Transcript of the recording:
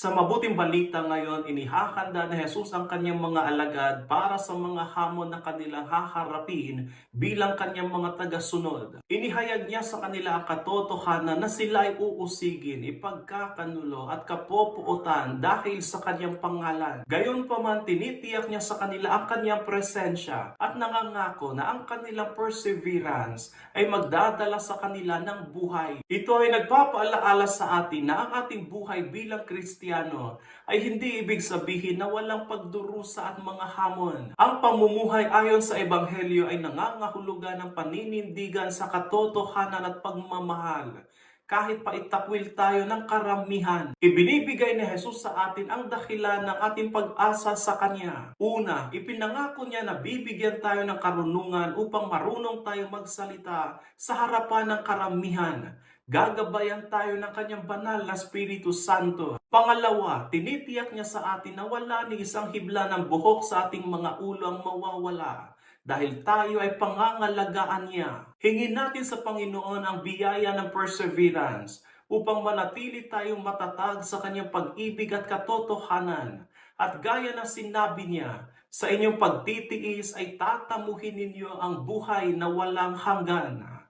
Sa mabuting balita ngayon, inihahanda ni Jesus ang kanyang mga alagad para sa mga hamon na kanilang haharapin bilang kanyang mga tagasunod. Inihayag niya sa kanila ang katotohanan na sila ay uusigin, ipagkakanulo at kapopuotan dahil sa kanyang pangalan. Gayunpaman, tinitiyak niya sa kanila ang kanyang presensya at nangangako na ang kanilang perseverance ay magdadala sa kanila ng buhay. Ito ay nagpapaalaala sa atin na ang ating buhay bilang Kristiyano ay hindi ibig sabihin na walang pagdurusa at mga hamon. Ang pamumuhay ayon sa Ebanghelyo ay nangangahulugan ng paninindigan sa katotohanan at pagmamahal. Kahit pa itakwil tayo ng karamihan, ibinibigay ni Jesus sa atin ang dahilan ng ating pag-asa sa Kanya. Una, ipinangako niya na bibigyan tayo ng karunungan upang marunong tayo magsalita sa harapan ng karamihan. Gagabayan tayo ng kanyang banal na Espiritu Santo. Pangalawa, tinitiyak niya sa atin na wala ni isang hibla ng buhok sa ating mga ulo ang mawawala dahil tayo ay pangangalagaan niya. Hingin natin sa Panginoon ang biyaya ng perseverance upang manatili tayong matatag sa kanyang pag-ibig at katotohanan. At gaya ng sinabi niya, sa inyong pagtitiis ay tatamuhin ninyo ang buhay na walang hanggan.